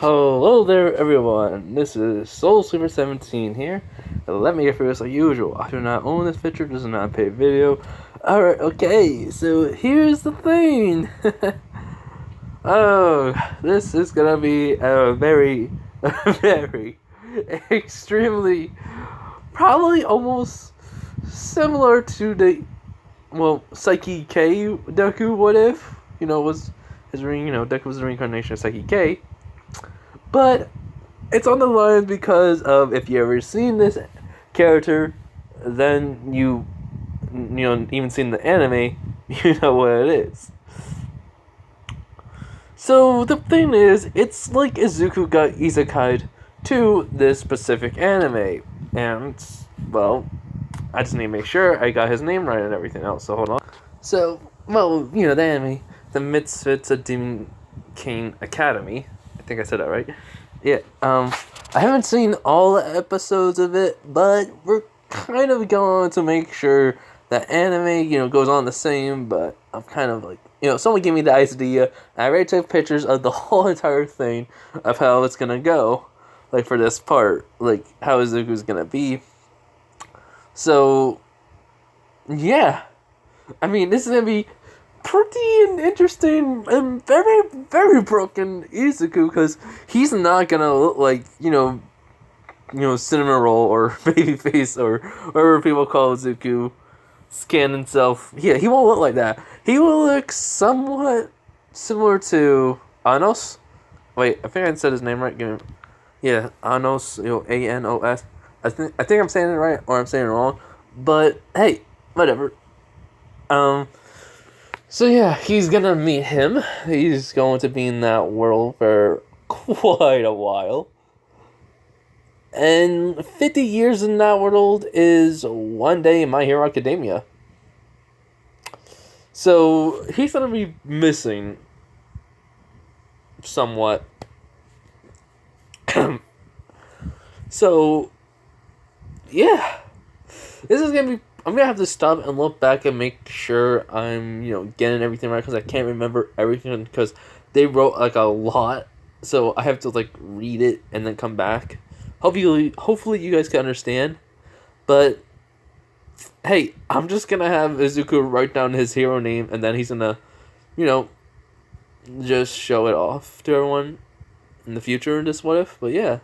Hello there, everyone. This is Soul Sleeper 17 here. Let me get through this like usual. I do not own this picture. This is not a paid video. Alright, okay. So here's the thing. Oh, this is gonna be a very, very, extremely, probably almost similar to the, Psyche K deku. What if was his ring? Deku was the reincarnation of Psyche K. But it's on the line because of, if you ever seen this character, then you even seen the anime, you know what it is. So the thing is, it's like Izuku got isekai'd to this specific anime, and well, I just need to make sure I got his name right and everything else. So hold on. So the anime, the Misfits of Demon King Academy. I think I said that right. Yeah. I haven't seen all the episodes of it, but we're kind of going to make sure that anime, goes on the same. But I'm kind of like, someone gave me the idea. I already took pictures of the whole entire thing of how it's gonna go, like for this part, like how Izuku's gonna be. So, yeah. I mean, this is gonna be pretty interesting and very, very broken Izuku, because he's not gonna look like, cinnamon roll or babyface or whatever people call Izuku, scan himself. Yeah, he won't look like that. He will look somewhat similar to Anos. Wait, I think I said his name right. Yeah, Anos, Anos. I think I'm saying it right, or I'm saying it wrong. But hey, whatever. So yeah, he's gonna meet him. He's going to be in that world for quite a while. And 50 years in that world is one day in My Hero Academia. So he's gonna be missing somewhat. So yeah, this is gonna be. I'm gonna have to stop and look back and make sure I'm, getting everything right, because I can't remember everything, because they wrote like a lot, so I have to like read it and then come back. Hopefully you guys can understand. But hey, I'm just gonna have Izuku write down his hero name, and then he's gonna, just show it off to everyone in the future in this what if. But yeah,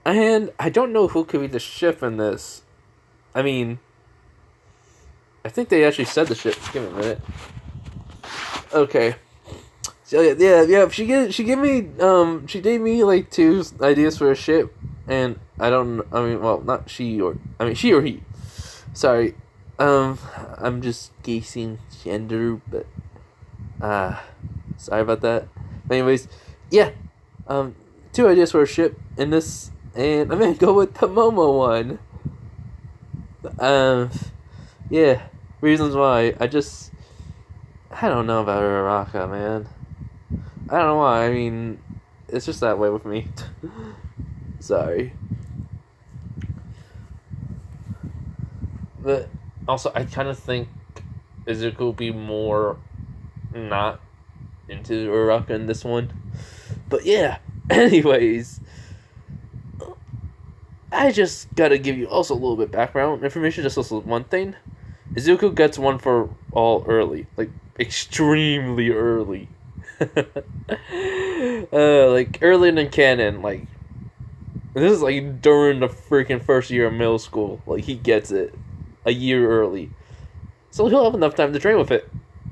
and I don't know who could be the ship in this. I mean, I think they actually said the ship. Give me a minute. Okay. So yeah. She gave me like 2 ideas for a ship, and I don't. I mean, well, not she or she or he. Sorry. I'm just guessing gender, but sorry about that. But anyways, yeah. 2 ideas for a ship in this, and I'm gonna go with the Momo one. Yeah, reasons why. I don't know about Uraraka, man. I don't know why. I mean, it's just that way with me. Sorry. But also, I kind of think Izuku will be more not into Uraraka in this one. But yeah, anyways, I just gotta give you also a little bit background information, just also one thing. Izuku gets 1 for all early. Like, extremely early. Like, earlier than canon. Like, this is like during the freaking first year of middle school. Like, he gets it a year early. So he'll have enough time to train with it.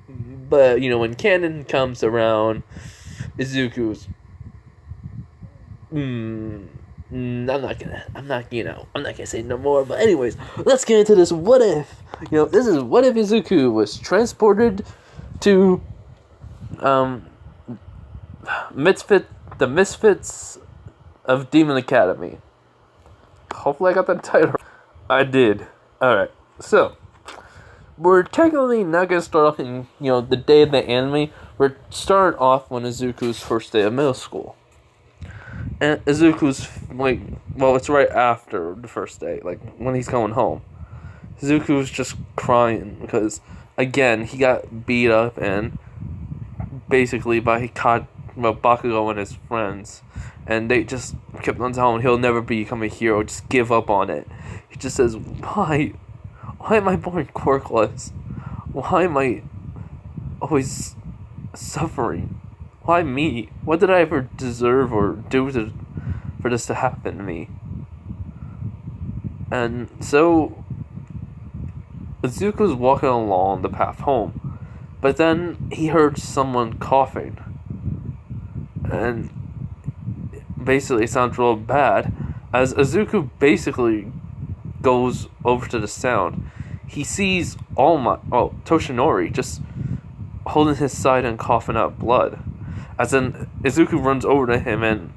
But, when canon comes around, Izuku's... I'm not gonna say no more. But anyways, let's get into this. What if? This is what if Izuku was transported to the Misfits of Demon Academy. Hopefully I got that title. I did. Alright, so we're technically not gonna start off in the day of the anime. We're starting off when Izuku's first day of middle school. And Izuku's, it's right after the first day, like, when he's going home. Izuku's just crying, because, again, he got beat up, and basically by about Bakugo and his friends, and they just kept on telling him he'll never become a hero. Just give up on it. He just says, "Why? Why am I born quirkless? Why am I always suffering? Why me? What did I ever deserve or do for this to happen to me?" And so Izuku's walking along the path home, but then he heard someone coughing, and basically it sounds real bad. As Izuku basically goes over to the sound, he sees Toshinori just holding his side and coughing out blood. As then Izuku runs over to him and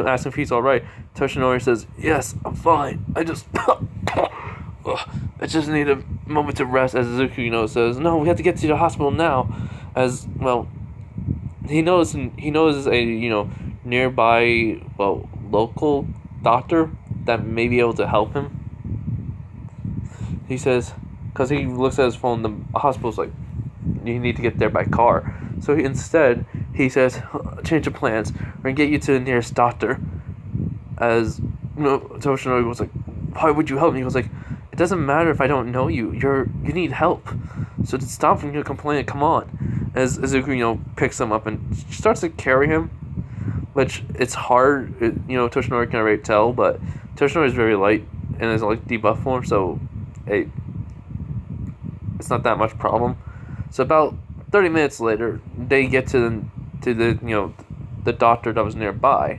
asks if he's alright. Toshinori says, "Yes, I'm fine. I just need a moment to rest." As Izuku, says, "No, we have to get to the hospital now." As well, he knows a nearby local doctor that may be able to help him. He says, because he looks at his phone, the hospital's like, you need to get there by car. So instead, he says, "Change of plans. We're gonna get you to the nearest doctor." As Toshinori was like, "Why would you help me?" He was like, "It doesn't matter if I don't know you. You need help. So to stop from your complaining, come on." As Izuku, picks him up and starts to carry him, which it's hard. Toshinori can already tell, but Toshinori is very light and is like debuff form, so it's not that much problem. So about 30 minutes later, they get to the doctor that was nearby,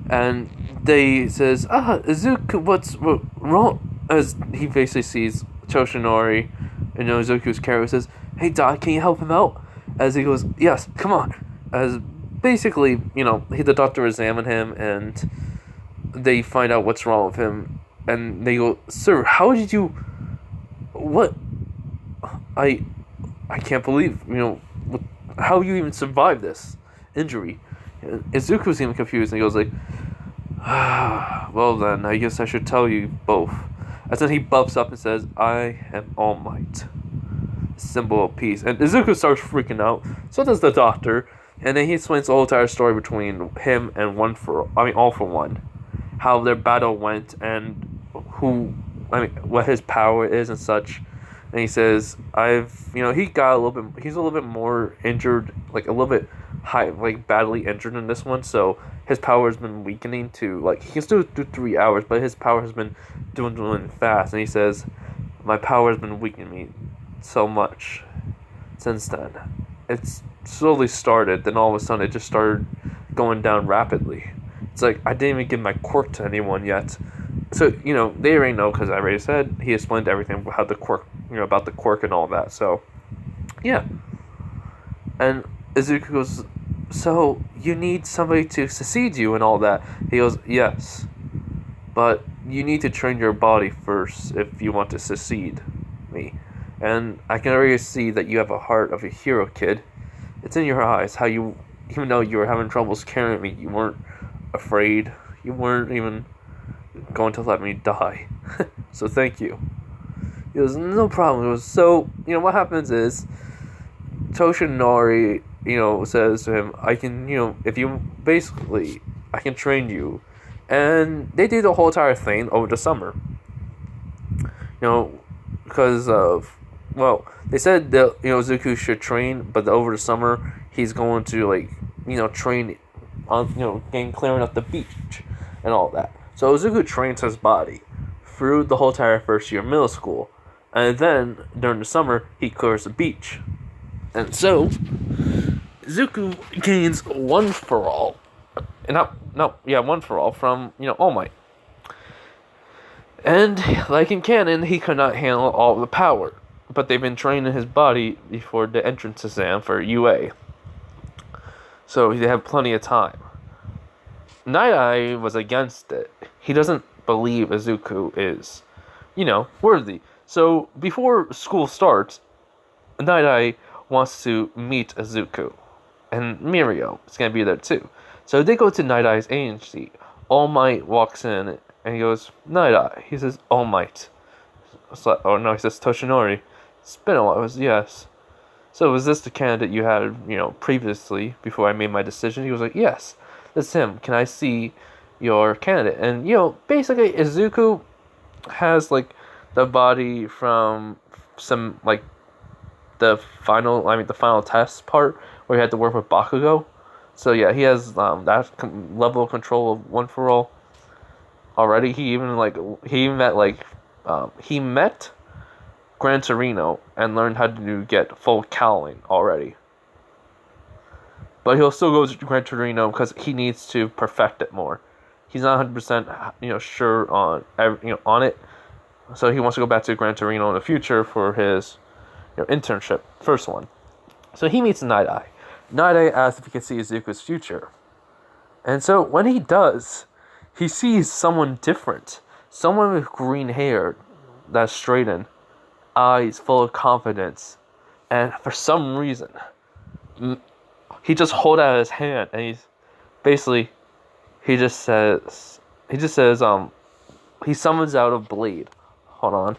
and they says, "Izuku, what's wrong?" As he basically sees Toshinori and Izuku's carrier, says, "Hey Doc, can you help him out?" As he goes, "Yes, come on." As basically, the doctor examine him and they find out what's wrong with him, and they go, "Sir, how did you? What? I can't believe how you even survived this injury." Izuku's even confused, and he goes like, "Well then, I guess I should tell you both." And then he buffs up and says, "I am All Might, symbol of peace." And Izuku starts freaking out. So does the doctor, and then he explains the whole entire story between him and All for One, how their battle went and what his power is and such. And he says, he's a little bit more injured, like a little bit badly injured in this one, so his power has been weakening to, he can still do 3 hours, but his power has been dwindling fast. And he says, "My power has been weakening me so much since then. It's slowly started, then all of a sudden it just started going down rapidly. It's like I didn't even give my quirk to anyone yet." So, they already know, because I already said, he explained everything about the quirk, about the quirk and all that, so, yeah. And Izuku goes, "So, you need somebody to succeed you and all that?" He goes, "Yes, but you need to train your body first if you want to succeed me. And I can already see that you have a heart of a hero, kid. It's in your eyes, how you, even though you were having troubles carrying me, you weren't afraid, you weren't even going to let me die. So thank you." He goes, "No problem." He goes, "So, what happens is, Toshinori, says to him, I can, I can train you." And they do the whole entire thing over the summer. Because of, they said that, Izuku should train, but over the summer, he's going to, train on, clearing up the beach and all that. So Izuku trains his body through the whole entire first year of middle school, and then during the summer he clears the beach, and so Izuku gains one for all from All Might. And like in canon, he could not handle all the power, but they've been training his body before the entrance exam for UA, so they have plenty of time. Nighteye was against it. He doesn't believe Izuku is, worthy. So before school starts, Nighteye wants to meet Izuku, and Mirio is going to be there too. So they go to Night-Eye's agency. All Might walks in, and he goes, "Nighteye." He says, "All Might." He says, "Toshinori." It's been a while. Yes. so is this the candidate you had, previously before I made my decision? He was like, yes, that's him. Can I see your candidate? And, basically, Izuku has, like, the body from some, like, the final test part where he had to work with Bakugo. So, yeah, he has that level of control of One For All already. He met Gran Torino and learned how to get full cowling already. But he'll still go to Gran Torino because he needs to perfect it more. He's not 100% sure on on it, so he wants to go back to Gran Torino in the future for his internship, first one. So he meets Nighteye. Nighteye asks if he can see Izuku's future, and so when he does, he sees someone different, someone with green hair that's straightened, eyes full of confidence, and for some reason, he just holds out his hand, and he just says, he summons out a blade. Hold on.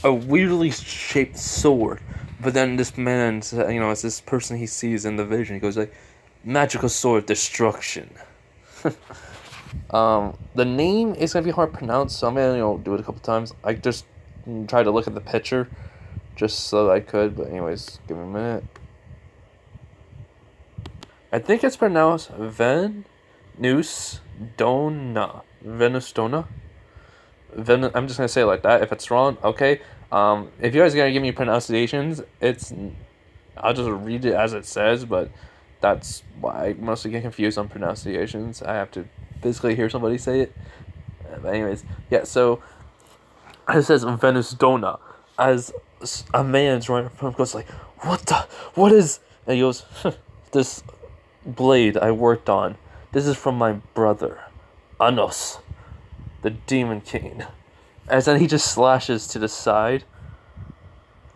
A weirdly shaped sword. But then this man, it's this person he sees in the vision. He goes like, magical sword destruction. The name is gonna be hard to pronounce, so I'm gonna do it a couple times. I just tried to look at the picture, just so I could. But anyways, give me a minute. I think it's pronounced Venusdona. Venusdona. I'm just gonna say it like that. If it's wrong, okay. If you guys are gonna give me pronunciations, I'll just read it as it says. But that's why I mostly get confused on pronunciations. I have to physically hear somebody say it. But anyways, yeah. So it says Venusdona. As a man's right in front goes like, what is? And he goes, this blade I worked on. This is from my brother, Anos, the Demon King. As then he just slashes to the side,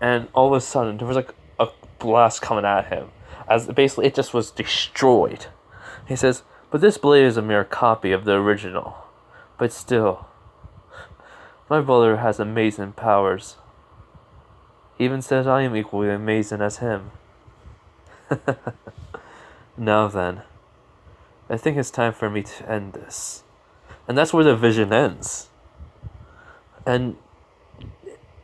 and all of a sudden there was like a blast coming at him, as basically it just was destroyed. He says, but this blade is a mere copy of the original. But still, my brother has amazing powers. He even says I am equally amazing as him. Now then, I think it's time for me to end this. And that's where the vision ends. And,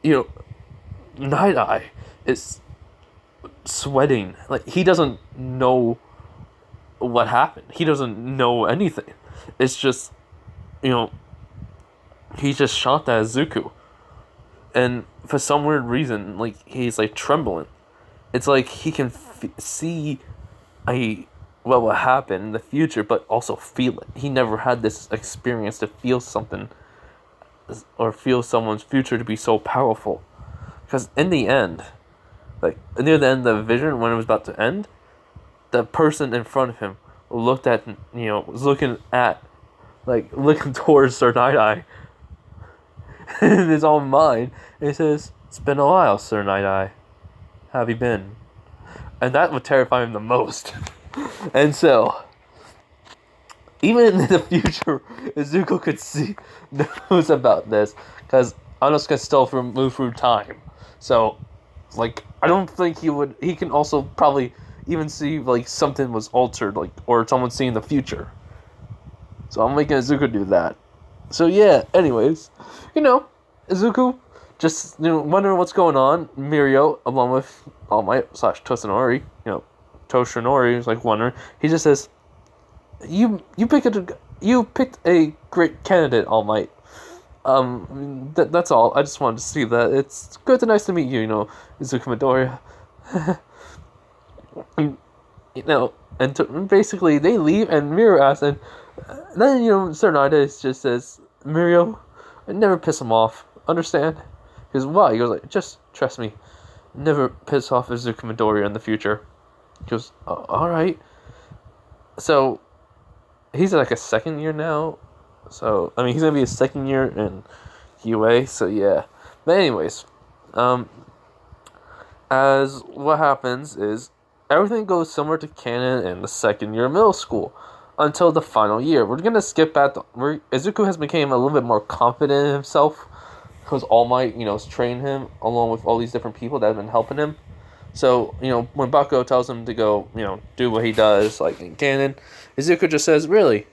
Nighteye is sweating. Like, he doesn't know what happened. He doesn't know anything. It's just, he just shot at Izuku. And for some weird reason, like, he's, like, trembling. It's like he can see what will happen in the future, but also feel it. He never had this experience to feel something or feel someone's future to be so powerful. Because in the end, like near the end of the vision, when it was about to end, the person in front of him looked at, was looking towards Sir Nighteye in his own mind, and he says, "It's been a while, Sir Nighteye. How have you been?" And that would terrify him the most. And so, even in the future, Izuku knows about this, because Anos can still move through time. So, like, I don't think he can also probably even see, like, something was altered, like, or someone seeing the future. So I'm making Izuku do that. So yeah, anyways, Izuku just, wondering what's going on. Mirio, along with All Might / Toshinori, Toshinori is like wondering. He just says, "You picked a great candidate, All Might. That's all. I just wanted to see that. It's good and nice to meet you, Izuku Midoriya." And basically they leave, and Mirio asks, and then Sir Nighteye just says, "Mirio, never piss him off. Understand?" He goes, "Why?" He goes like, "Just trust me. Never piss off Izuku Midoriya in the future." He goes, "Alright." So, he's like a second year now. So, I mean, he's going to be a second year in UA, so yeah. But anyways, as what happens is, everything goes similar to canon in the second year of middle school, until the final year. We're going to skip back, Izuku has become a little bit more confident in himself, because All Might, has trained him, along with all these different people that have been helping him. So, when Bakugo tells him to go, do what he does, like in canon, Izuku just says, really?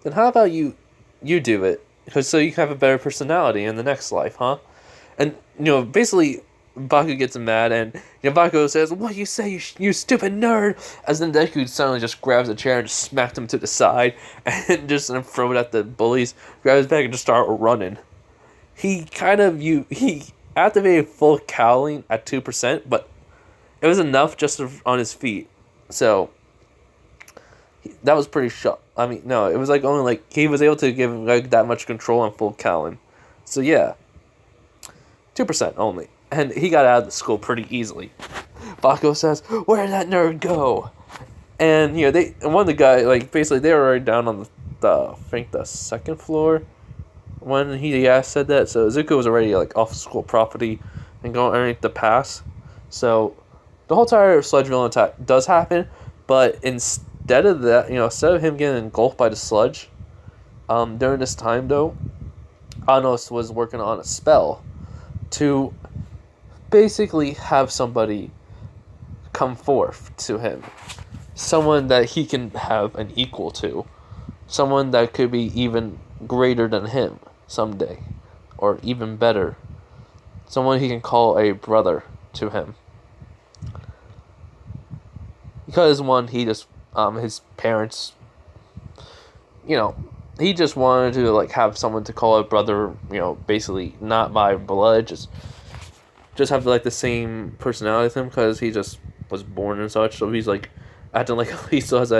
Then how about you do it? Because so you can have a better personality in the next life, huh? And, basically, Bakugo gets mad, and, Bakugo says, what you say, you stupid nerd? As then Deku suddenly just grabs a chair and just smacks him to the side, and just throw it at the bullies, grabs his bag, and just start running. He he activated full cowling at 2%, but it was enough just on his feet. So, that was pretty shock. I mean, no, it was only he was able to give that much control on full cowling. So yeah, 2% only, and he got out of the school pretty easily. Bakugo says, "Where did that nerd go?" And one of the guys basically they were already down on I think the second floor when he said that. So Izuku was already off school property and going underneath the pass. So the whole entire sludge villain attack does happen, but instead of that, instead of him getting engulfed by the sludge, during this time though, Anos was working on a spell to basically have somebody come forth to him. Someone that he can have an equal to. Someone that could be even greater than him someday. Or even better. Someone he can call a brother to him. Because one, he just, his parents, he just wanted to, have someone to call a brother, basically not by blood, just have, the same personality as him, because he just was born and such, so he's, acting like he still has,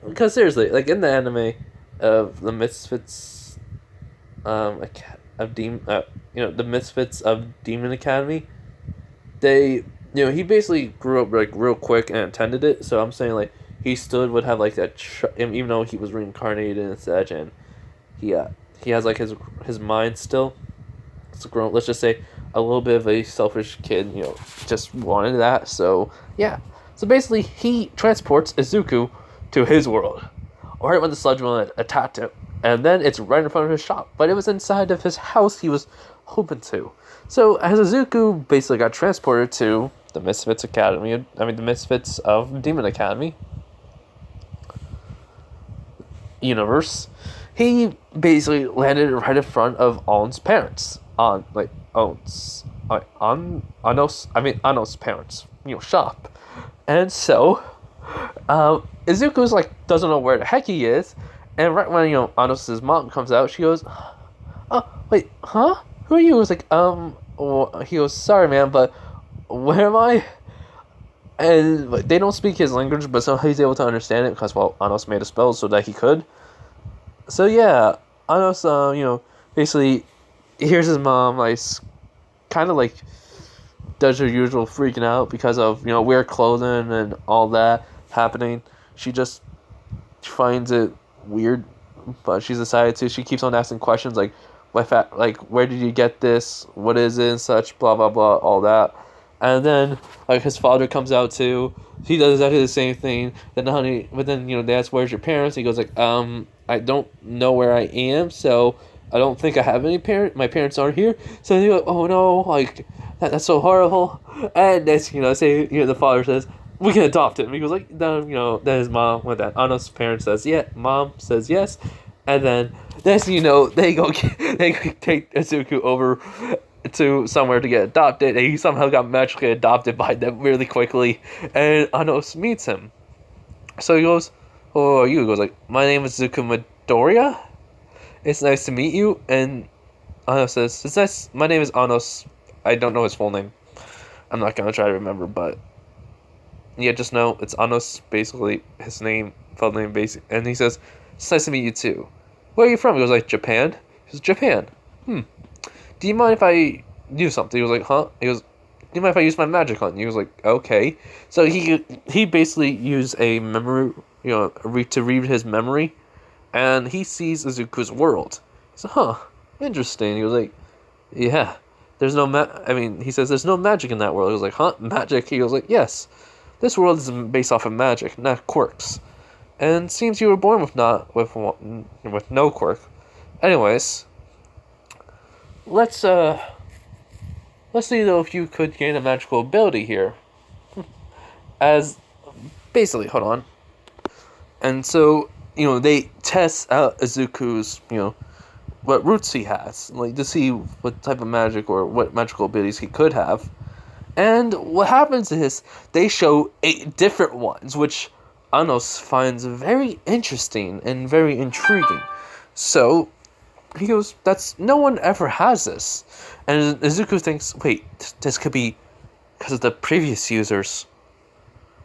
because seriously, in the anime of the Misfits, the Misfits of Demon Academy, they, he basically grew up, real quick and attended it, so I'm saying, he still would have, that, even though he was reincarnated and such, and he has, his mind still, it's grown, let's just say, a little bit of a selfish kid, just wanted that, so, yeah. So basically, he transports Izuku to his world, right when the sludge villain attacked him, and then it's right in front of his shop, but it was inside of his house he was hoping to. So, as Izuku basically got transported to the Misfits Academy, the Misfits of Demon Academy universe, he basically landed right in front of On's parents. Anos' parents, shop. And so, Izuku's doesn't know where the heck he is, and right when, Anos' mom comes out, she goes, "Oh, wait, huh? Who are you?" He was he goes, "Sorry, man, but where am I?" And they don't speak his language, but somehow he's able to understand it because, Anos made a spell so that he could. So yeah, Anos, basically hears his mom, kind of does her usual freaking out because of, weird clothing and all that happening. She just finds it weird, but she's decided to. She keeps on asking questions where did you get this? What is it? And such, blah, blah, blah, all that. And then, his father comes out too. He does exactly the same thing. Then, they ask, where's your parents? He goes I don't know where I am, so I don't think I have any parents. My parents aren't here. So they go, oh no, that's so horrible. And that's, the father says, we can adopt him. He goes then, then his mom, with that, Anna's parents says, yeah, mom says yes. And then, that's, they go take Izuku over to somewhere to get adopted, and he somehow got magically adopted by them really quickly, and Anos meets him. So he goes, "Oh, are you?" He goes "My name is Izuku Midoriya. It's nice to meet you." And Anos says, "It's nice. My name is Anos. I don't know his full name. I'm not gonna try to remember, but yeah, just know it's Anos. Basically, his name, full name, basic." And he says, "It's nice to meet you too. Where are you from?" He goes "Japan." He goes, "Japan. Do you mind if I do something?" He was "Huh?" He goes, "Do you mind if I use my magic on you?" He was "Okay." So he basically used a memory, to read his memory, and he sees Izuku's world. He's "Huh, interesting." He was "Yeah, there's no he says there's no magic in that world." He was "Huh, magic?" He goes "Yes, this world is based off of magic, not quirks. And seems you were born with no quirk. Anyways, let's let's see though if you could gain a magical ability here. As basically, hold on. And so, they test out Izuku's, what roots he has, like to see what type of magic or what magical abilities he could have. And what happens is they show 8 different ones, which Anos finds very interesting and very intriguing. So he goes, no one ever has this. And Izuku thinks, wait, this could be because of the previous users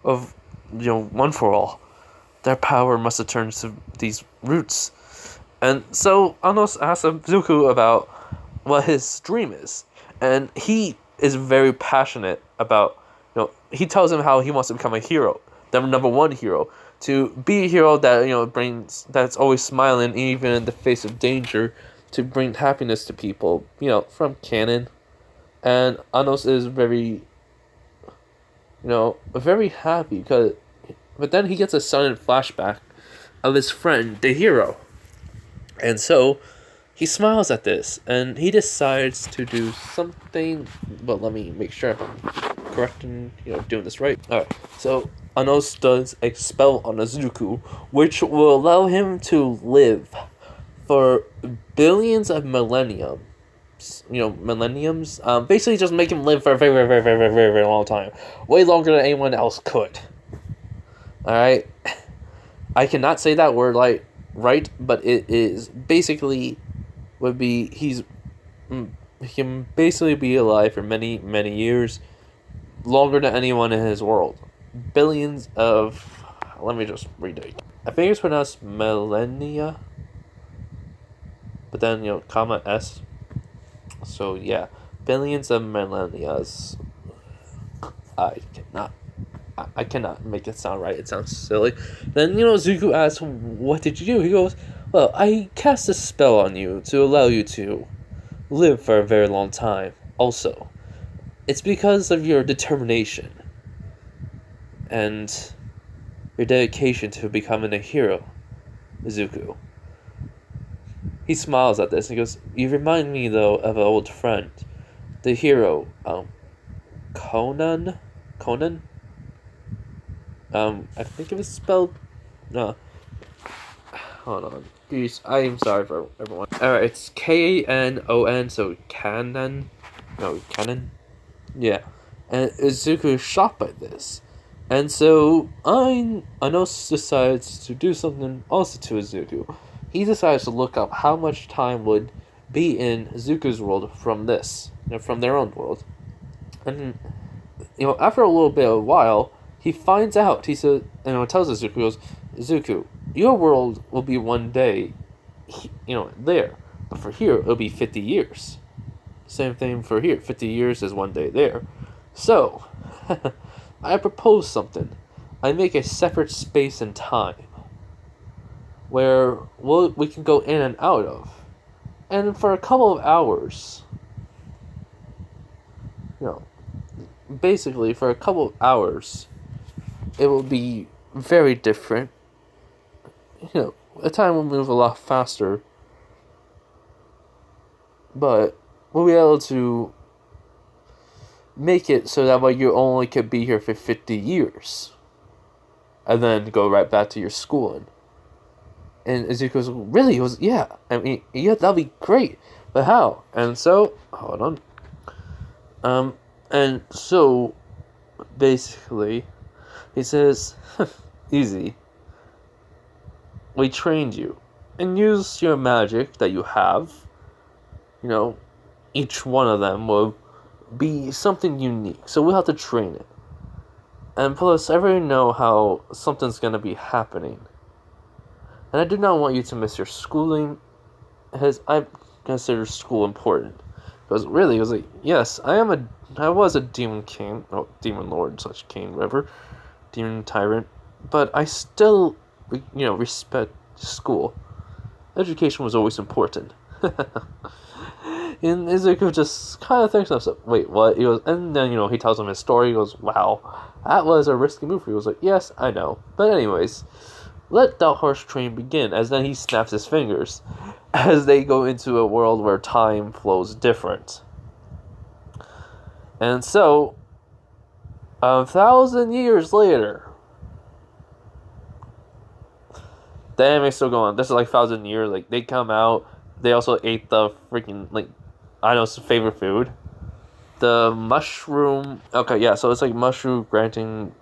of, One for All. Their power must have turned to these roots. And so Anos asks Izuku about what his dream is. And he is very passionate about, he tells him how he wants to become a hero, the number one hero, to be a hero that, that's always smiling even in the face of danger, to bring happiness to people, from canon. And Anos is very, very happy, but then he gets a sudden flashback of his friend, the hero. And so he smiles at this, and he decides to do something. But let me make sure I'm correct and doing this right. Alright, so Anos does a spell on Izuku, which will allow him to live for billions of millenniums. Millenniums. Basically, just make him live for a very, very, very, very, very, very long time, way longer than anyone else could. Alright, I cannot say that word right, but it is basically he can basically be alive for many, many years, longer than anyone in his world. Billions of, let me just read it. I think it's pronounced millennia, but then comma s. So yeah, billions of millennias. I cannot make it sound right. It sounds silly. Then, Zuko asks, what did you do? He goes, well, I cast a spell on you to allow you to live for a very long time. Also, it's because of your determination and your dedication to becoming a hero, Izuku. He smiles at this and goes, you remind me, though, of an old friend, the hero, Conan? I think it was spelled, hold on, please, I am sorry for everyone. Alright, it's Kanon, so Canon, yeah, and Izuku is shocked by this, and so Anos decides to do something also to Izuku. He decides to look up how much time would be in Izuku's world from this, from their own world, and, after a little bit of a while, he finds out, he says, tells Izuku, goes, Izuku, your world will be one day, there. But for here, it'll be 50 years. Same thing for here. 50 years is one day there. So, I propose something. I make a separate space and time where we can go in and out of. And for a couple of hours, basically for a couple of hours, it will be very different. The time will move a lot faster. But we'll be able to make it so that way you only could be here for 50 years. And then go right back to your schooling. And Izuku goes, really? He goes, yeah. I mean, yeah, that'll be great. But how? And so, hold on. And so, basically, he says, easy. We trained you. And use your magic that you have. Each one of them will be something unique. So we'll have to train it. And plus, I already know how something's going to be happening. And I do not want you to miss your schooling, because I consider school important. Because really, it was like, yes, I was a demon king, demon lord / king, whatever, demon tyrant, but I still, respect school. Education was always important. And Izuku just kind of thinks to himself, wait, what? He goes, and then, he tells him his story. He goes, wow, that was a risky move. He was like, yes, I know. But anyways, let the horse train begin. As then he snaps his fingers as they go into a world where time flows different. And so, 1,000 years later, the anime's still going. This is like 1,000 years. Like they come out. They also ate the freaking like, I know it's favorite food. The mushroom. Okay, yeah. So it's like mushroom granting.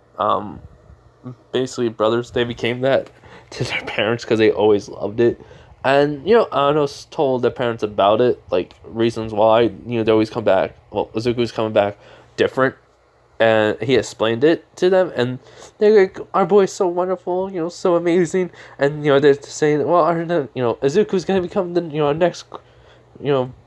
Basically brothers. They became that to their parents because they always loved it. And Anos told their parents about it, like reasons why. They always come back. Well, Izuku's coming back different, and he explained it to them, and they're like, "Our boy's so wonderful, so amazing." And they're saying, "Well, Izuku's gonna become the next,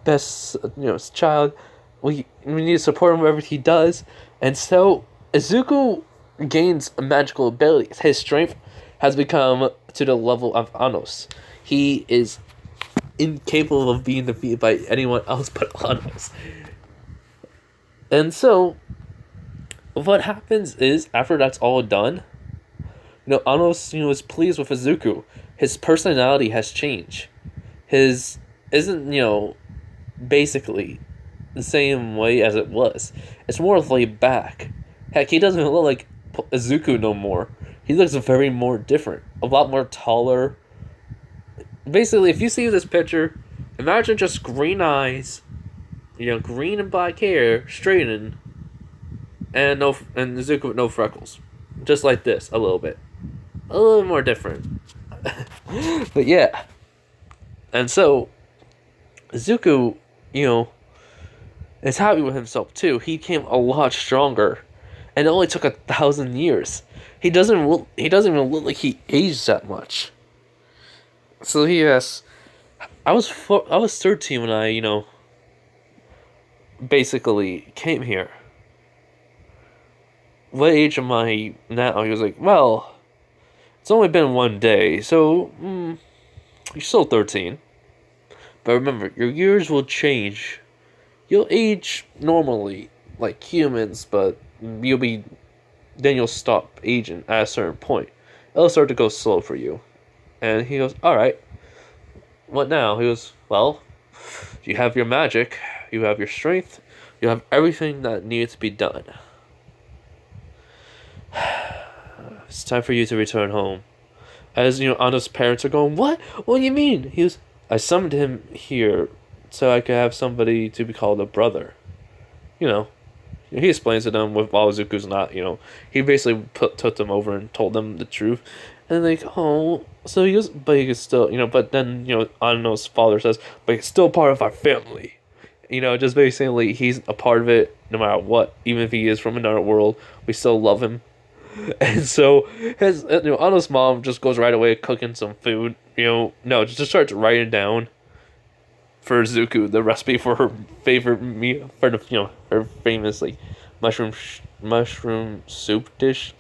best child. We need to support him wherever he does." And so Izuku gains magical abilities. His strength has become to the level of Anos. He is incapable of being defeated by anyone else but Anos. And so, what happens is, after that's all done, Anos, is pleased with Izuku. His personality has changed. His isn't, basically the same way as it was. It's more laid back. Heck, he doesn't look like Izuku no more. He looks very more different. A lot more taller. Basically, if you see this picture, imagine just green eyes, green and black hair, straightened, and Izuku with no freckles. Just like this, a little bit. A little more different. But yeah. And so, Izuku, is happy with himself too. He became a lot stronger. And it only took 1,000 years. He doesn't even look like he aged that much. So he asks, I was 13 when I, basically came here. What age am I now? He was like, well, it's only been one day, so you're still 13. But remember, your years will change. You'll age normally, like humans, but you'll stop aging at a certain point. It'll start to go slow for you. And he goes, alright, what now? He goes, well, you have your magic, you have your strength, you have everything that needs to be done. It's time for you to return home. As, Anna's parents are going, what? What do you mean? He goes, I summoned him here so I could have somebody to be called a brother. He explains to them with while Izuku's not, he basically took them over and told them the truth. And like, oh, so he goes, but he could still, but then, Anno's father says, but he's still part of our family. Just basically, he's a part of it no matter what. Even if he is from another world, we still love him. And so, Anno's mom just goes right away cooking some food. Just starts writing down for Izuku the recipe for her favorite meal, for the her famous like mushroom soup dish.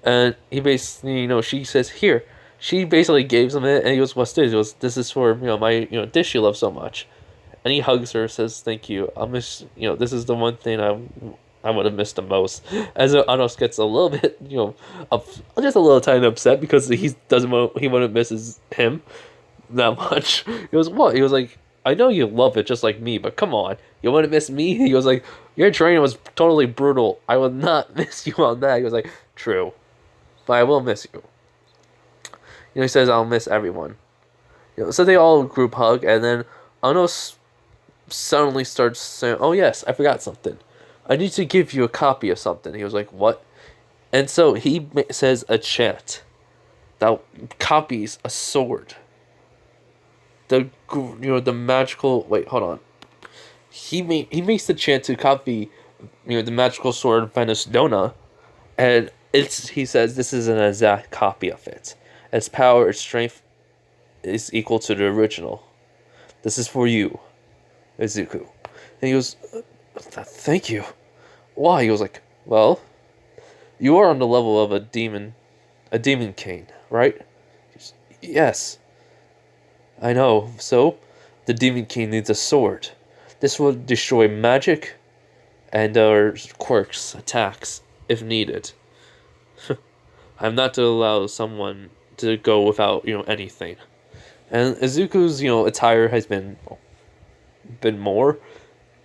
And he basically she says here, she basically gives him it, and he goes, what's this? He goes, this is for my dish you love so much. And he hugs her, says thank you, I'll miss this is the one thing I would have missed the most. As Anos gets a little bit just a little tiny upset because he wouldn't miss him that much. He goes, what? He was like, I know you love it just like me, but come on, you want to miss me? He was like, your training was totally brutal. I will not miss you on that. He was like, true, but I will miss you. He says, I'll miss everyone. So they all group hug, and then Anos suddenly starts saying, oh yes, I forgot something. I need to give you a copy of something. He was like, what? And so he says a chant that copies a sword. The magical, wait, hold on. He makes the chant to copy the magical sword Venus-Dona, and he says this is an exact copy of it. Its power, its strength is equal to the original. This is for you, Izuku. And he goes, thank you. Why? He was like, well, you are on the level of a demon king, right? Goes, yes. I know. So, the demon king needs a sword. This will destroy magic and our quirks, attacks, if needed. I'm not to allow someone to go without, anything. And Izuku's, attire has been more.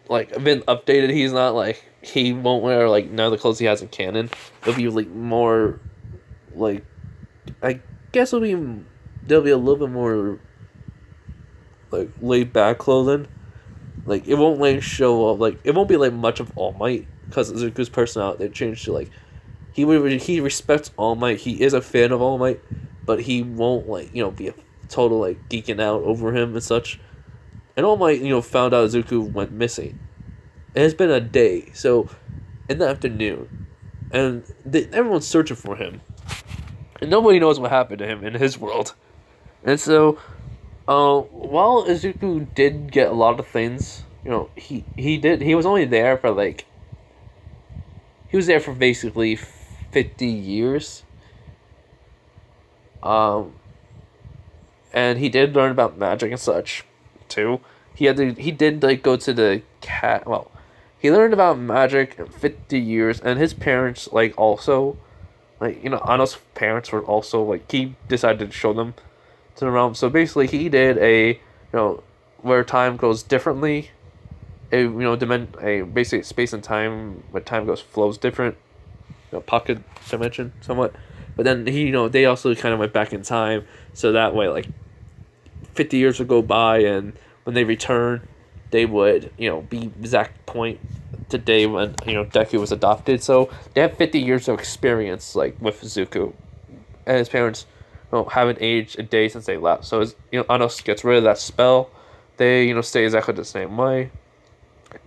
like been updated. He's not like he won't wear like none of the clothes he has in canon. It'll be like more like I guess there'll be a little bit more like laid back clothing. Like it won't like show up like it won't be like much of All Might because Izuku's personality they changed to like he respects All Might. He is a fan of All Might, but he won't like be a total like geeking out over him and such. And All Might found out Izuku went missing. It has been a day, so in the afternoon, and everyone's searching for him, and nobody knows what happened to him in his world. And so, while Izuku did get a lot of things, he was only there for like he was there for basically 50 years. And he did learn about magic and such, too. He did like go to the cat. Well, he learned about magic in 50 years, and his parents like also, like Ano's parents were also like he decided to show them to the realm. So basically, he did a where time goes differently. Basically space and time where time flows different. Pocket dimension somewhat. But then they also kind of went back in time, so that way like 50 years would go by, and when they return, they would be exact point today when Deku was adopted. So they have 50 years of experience like with Izuku, and his parents haven't aged a day since they left. So as Anos gets rid of that spell, they stay exactly the same way.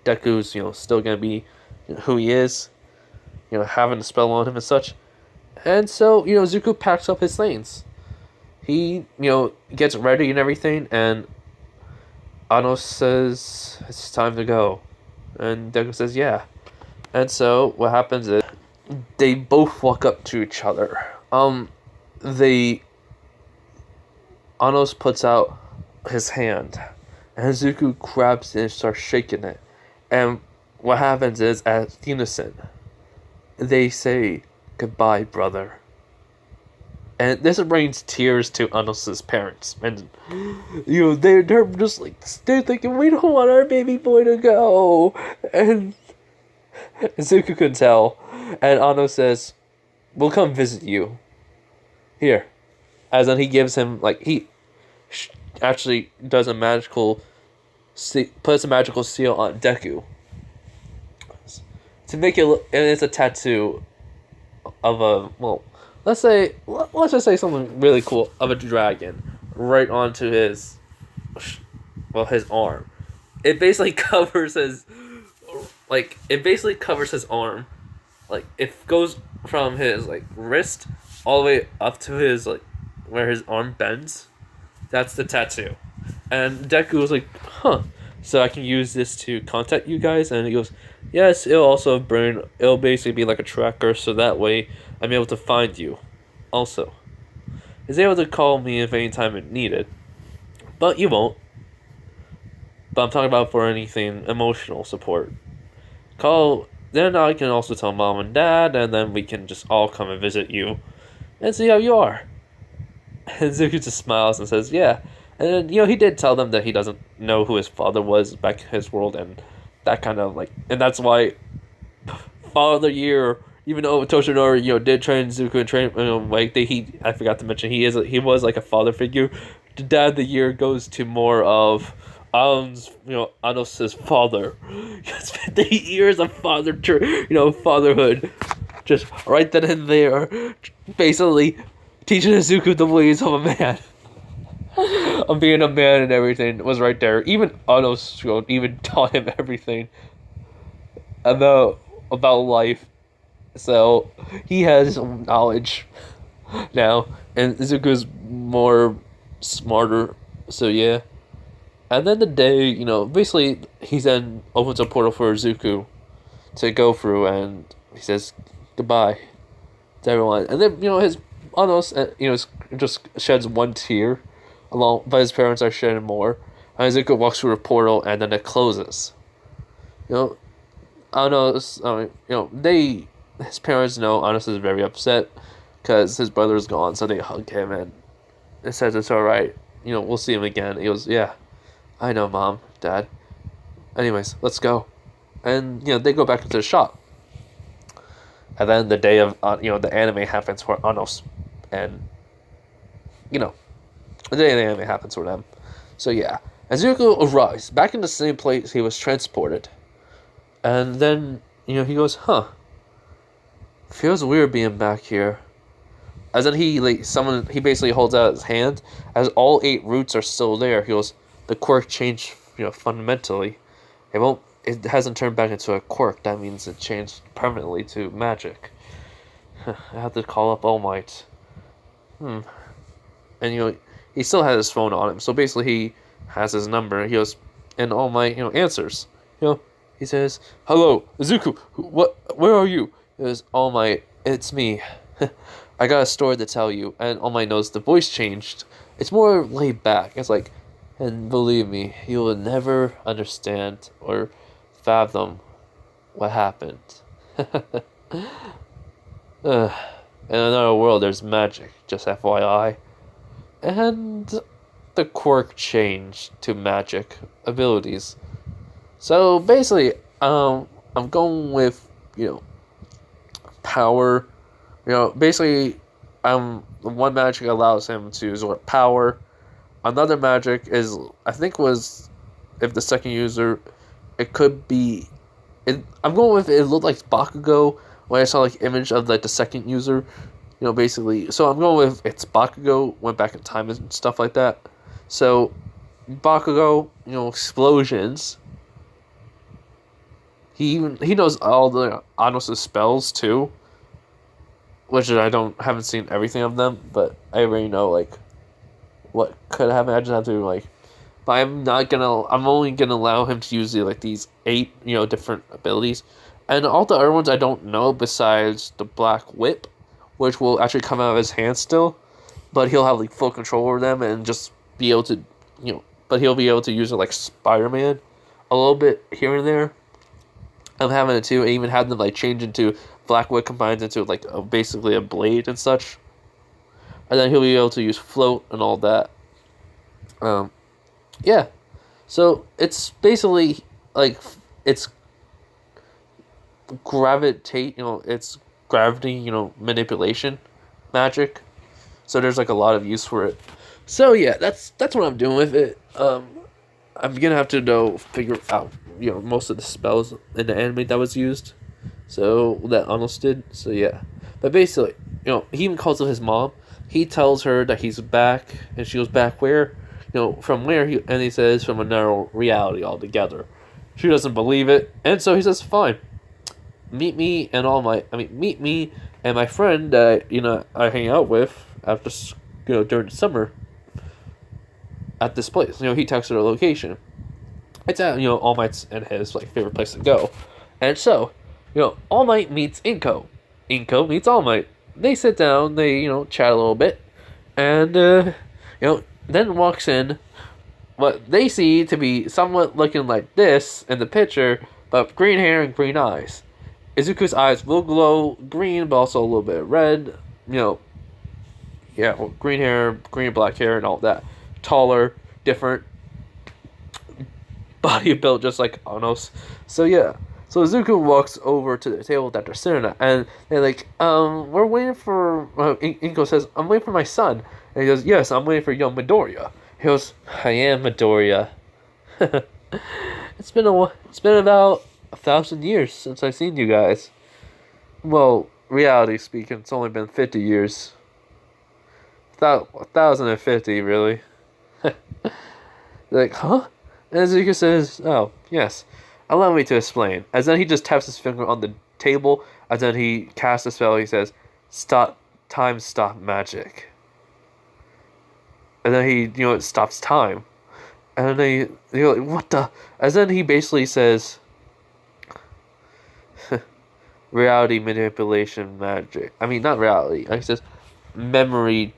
Deku's still gonna be who he is, having a spell on him and such. And so, Zuko packs up his things. He, gets ready and everything, and Ano says, it's time to go. And Deku says, yeah. And so, what happens is, they both walk up to each other. Anos puts out his hand, and Zuko grabs it and starts shaking it. And what happens is, as unison, they say, goodbye, brother. And this brings tears to Anos' parents. And, they're just like, they're thinking, we don't want our baby boy to go. And Zuko can tell. And Ano says, we'll come visit you. Here. As in, he gives him, like, he actually does a magical, puts a magical seal on Deku. To make it look, and it's a tattoo of a, well, let's just say something really cool of a dragon right onto his arm. It basically covers his arm. Like it goes from his wrist all the way up to his where his arm bends. That's the tattoo. And Deku was like, huh. So I can use this to contact you guys, and he goes, yes, it'll basically be like a tracker, so that way I'm able to find you. Also, he's able to call me if any time it needed, but you won't. But I'm talking about for anything emotional support. Then I can also tell mom and dad, and then we can just all come and visit you, and see how you are. And Zuko just smiles and says, yeah. And then, he did tell them that he doesn't know who his father was back in his world, and that kind of and that's why Father Year, even though Toshinori, did train Zuko and train, I forgot to mention, he was like a father figure. The Dad the Year goes to more of Anos' father. He spent 8 years of fatherhood, just right then and there, basically teaching Zuko the ways of a man. Of being a man and everything was right there. Even Anos even taught him everything about life. So he has his own knowledge now, and Zuko's more smarter. So yeah. And then the day, basically he then opens a portal for Zuko to go through, and he says goodbye to everyone. And then his Anos, just sheds one tear. But his parents are shedding more. And Izuku walks through a portal, and then it closes. Anos, his parents know Anos is very upset because his brother is gone, so they hug him and it says it's alright. We'll see him again. He goes, yeah, I know, Mom, Dad. Anyways, let's go. And they go back into the shop. And then the day of the anime happens for Anos, and the day of the anime happens for them. So yeah, Izuku arrives back in the same place he was transported, and then he goes, "Huh, feels weird being back here." As then he he basically holds out his hand, as all 8 roots are still there. He goes, "The quirk changed, fundamentally. It hasn't turned back into a quirk. That means it changed permanently to magic." I have to call up All Might. And he still has his phone on him. So basically he has his number. He goes, and All Might, answers. He says, "Hello, Izuku. Where are you?" He goes, "All Might, it's me. I got a story to tell you." And All Might knows the voice changed. It's more laid back. It's like, "And believe me, you will never understand or fathom what happened." In another world, there's magic, just FYI. And the quirk changed to magic abilities. So basically, I'm going with, power. Basically, the one magic allows him to absorb power. Another magic is, I think if the second user, it could be, I'm going with, it looked like Bakugo when I saw image of the second user, basically. So I'm going with it's Bakugo, went back in time and stuff like that. So Bakugo, explosions. He knows all the Anos' spells too, which haven't seen everything of them, but I already know what could happen. I just have to but I'm only gonna allow him to use these 8 different abilities, and all the other ones I don't know besides the Black Whip, which will actually come out of his hand still, but he'll have full control over them and just be able to but he'll be able to use it like Spider-Man a little bit here and there. I'm having it too. I even had them change into Black Whip combines into basically a blade and such, and then he'll be able to use float and all that. Yeah, so it's basically it's gravitate. It's gravity. Manipulation, magic. So there's a lot of use for it. So yeah, that's what I'm doing with it. I'm gonna have to figure out most of the spells in the anime that was used, so that Anos did. So yeah, but basically he even calls up his mom. He tells her that he's back, and she goes, "Back where?" From where? And he says, "From another reality altogether." She doesn't believe it, and so he says, "Fine, meet me and my friend that I hang out with after during the summer at this place." He texted her location. It's at All Might's and his favorite place to go, and so All Might meets Inko. Inko meets All Might. They sit down. They chat a little bit, and then walks in what they see to be somewhat looking like this in the picture, but green hair and green eyes. Izuku's eyes will glow green, but also a little bit red. Green hair, green and black hair, and all that. Taller, different body built, just like Anos. So yeah. So Izuku walks over to the table that they're sitting at, and they're like, we're waiting for... Inko says, "I'm waiting for my son." And he goes, "Yes, I'm waiting for young Midoriya." He goes, "I am Midoriya." It's been about 1,000 years since I've seen you guys. Well, reality speaking, it's only been 50 years. 1,050, really. They're like, "Huh?" And Izuku says, "Oh, yes. Allow me to explain." As then he just taps his finger on the table. As then he casts a spell. He says, "Stop magic." And then he, it stops time. And then they're like, "What the?" As then he basically says, reality manipulation magic. I mean, not reality. He says, memory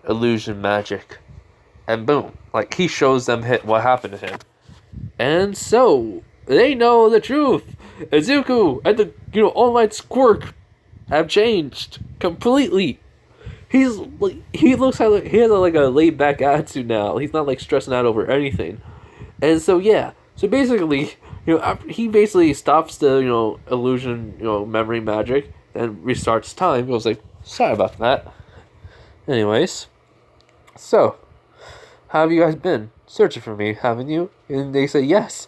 illusion magic. And boom. He shows them what happened to him. And so, they know the truth. Izuku and the, All Might's quirk have changed completely. He looks like he has a laid back attitude now. He's not stressing out over anything. And so yeah. So basically, he basically stops the illusion, memory magic, and restarts time. He was like, sorry about that. Anyways, so how have you guys been? Searching for me, haven't you? And they say yes.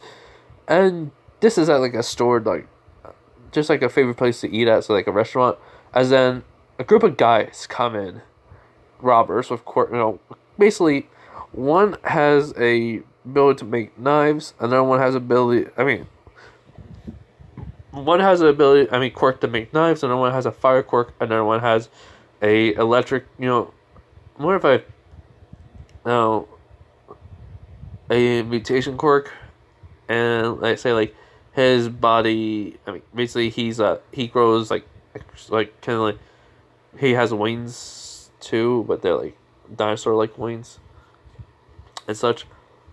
And this is at like a store, like just like a favorite place to eat at, so like a restaurant. As then a group of guys come in, robbers with basically one has a ability to make knives, another one has ability. One has an ability. Quirk to make knives. Another one has a fire quirk. Another one has a electric. More of a mutation quirk, and like say like his body. Basically he grows like kind of like he has wings too, but they're like dinosaur like wings and such.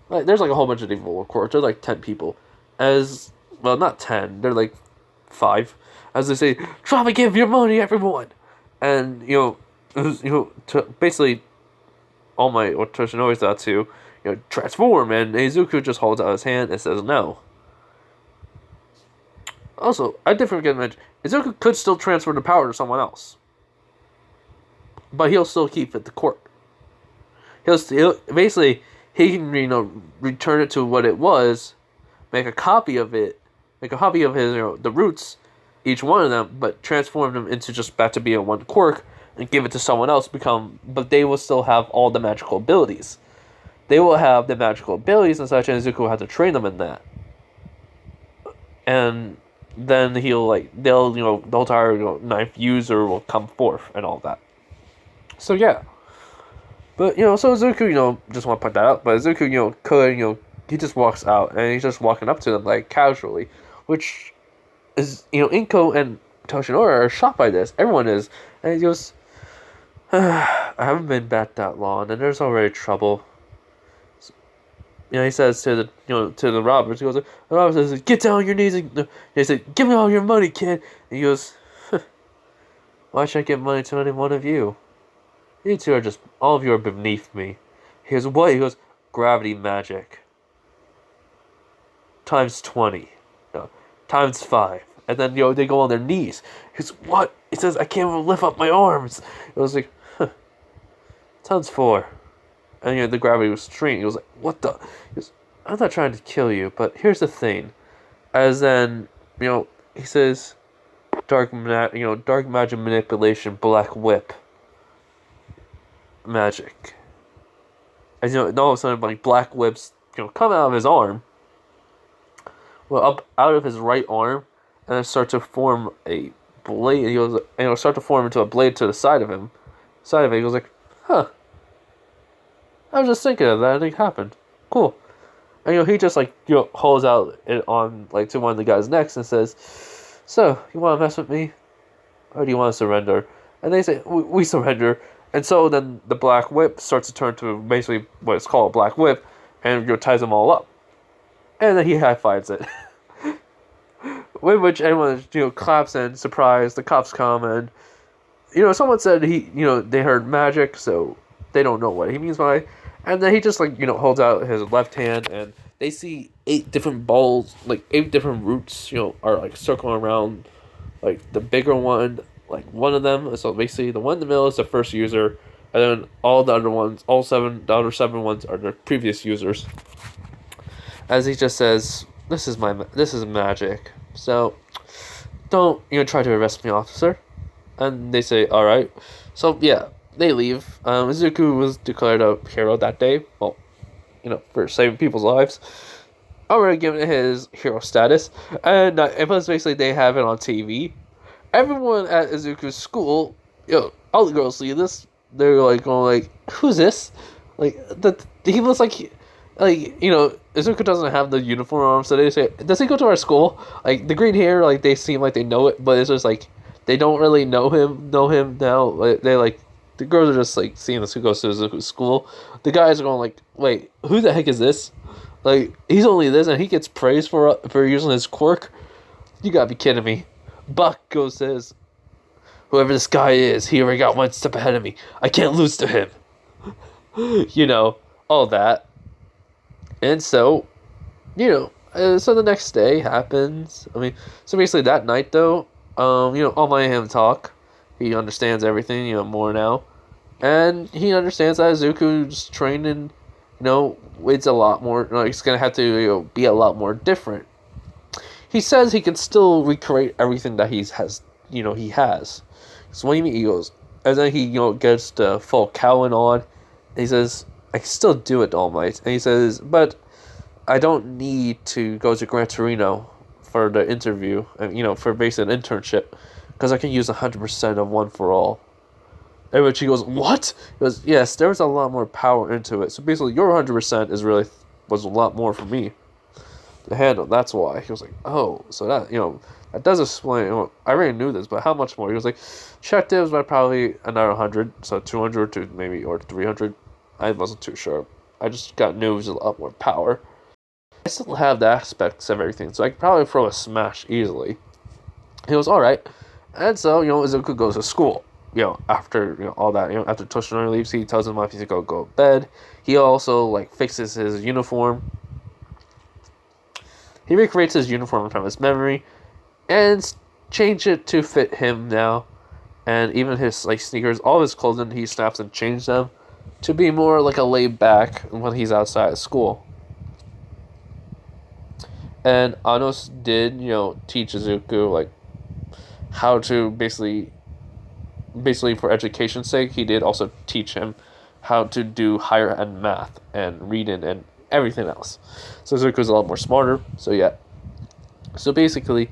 Like there's like a whole bunch of different quirks. There's like 10 people, not 10. They're like 5, as they say. Try to give your money, everyone, and basically all my Toshinori's that to transform, and Izuku just holds out his hand and says no. Also, I did forget to mention, Izuku could still transfer the power to someone else, but he'll still keep it the quirk. He'll basically he can return it to what it was, make a copy of it, make a copy of his the roots, each one of them, but transform them into just back to being one quirk and give it to someone else. But they will still have all the magical abilities. They will have the magical abilities and such, and Izuku will have to train them in that. And then the whole entire ninth user will come forth and all that. So yeah. But so Izuku, just want to put that out. But Izuku, he just walks out and he's just walking up to them like casually, which is Inko and Toshinori are shocked by this. Everyone is, and he goes, "I haven't been back that long, and there's already trouble." He says to the robbers, he goes, the robber says, "Get down on your knees," and he said, "Give me all your money, kid." And he goes, "Why should I give money to any one of you? You two are just, all of you are beneath me." He goes, "What?" He goes, "Gravity magic. Times 20. No, times 5. And then, they go on their knees." He goes, "What?" He says, "I can't even lift up my arms." It was like, times 4. And, the gravity was strained. He was like, "What the?" He goes, "I'm not trying to kill you, but here's the thing." As then, he says, dark magic manipulation, black whip magic. And all of a sudden, like black whips, come out of his arm, up out of his right arm, and then start to form a blade. He goes, and it'll start to form into a blade to the side of it. He goes like, "Huh. I was just thinking of that, and it happened. Cool." And he just holds out it on to one of the guys next and says, "So, you want to mess with me, or do you want to surrender?" And they say, "We surrender." And so then the black whip starts to turn to basically what is called a black whip, and ties them all up. And then he high fives it. With which everyone claps and surprised. The cops come and someone said they heard magic, so they don't know what he means by. And then he just holds out his left hand, and they see 8 different balls, 8 different roots, are circling around the bigger one. One of them, so basically the one in the middle is the first user, and then all the other ones, the other 7 ones are the previous users. As he just says, this is magic, so don't try to arrest me, officer." And they say, "All right." So yeah, they leave. Izuku was declared a hero that day. Well, for saving people's lives. Already given his hero status, and plus basically they have it on TV. Everyone at Izuku's school, all the girls see this. They're going "Who's this?" He looks like Izuku doesn't have the uniform on, so they say, "Does he go to our school?" The green hair, they seem like they know it, but it's just they don't really know him now. The girls are just seeing this who goes to Izuku's school. The guys are going "Wait, who the heck is this? He's only this, and he gets praised for using his quirk? You gotta be kidding me." Buck says, "Whoever this guy is, he already got one step ahead of me. I can't lose to him." All that. And so, So the next day happens. I mean, so basically that night though, All Might and him talk. He understands everything, more now, and he understands that Izuku's training, it's a lot more. It's gonna have to be a lot more different. He says he can still recreate everything that he has. So what do you mean? He goes, and then he gets the full Cowan on. And he says, I can still do it, All Might. And he says, but I don't need to go to Gran Torino for the interview, and for basically an internship, because I can use 100% of One for All. And when she goes, what? He goes, yes, there was a lot more power into it. So basically, your 100% was a lot more for me to handle. That's why. He was like, oh, so that does explain. I already knew this, but how much more? He was like, check dibs by probably another 100, so 200 to maybe, or 300. I wasn't too sure. I just knew it was a lot more power. I still have the aspects of everything, so I could probably throw a smash easily. He goes, alright. And so, Izuku goes to school. After, all that, after Toshinori leaves, he tells him if he's to go to bed. He also, fixes his uniform. He recreates his uniform from his memory and change it to fit him now. And even his, sneakers, all his clothing, he snaps and changes them to be more like a laid back when he's outside of school. And Anos did, teach Izuku, how to basically for education's sake, he did also teach him how to do higher end math and reading and everything else. So Izuku's a lot more smarter. So yeah. So basically,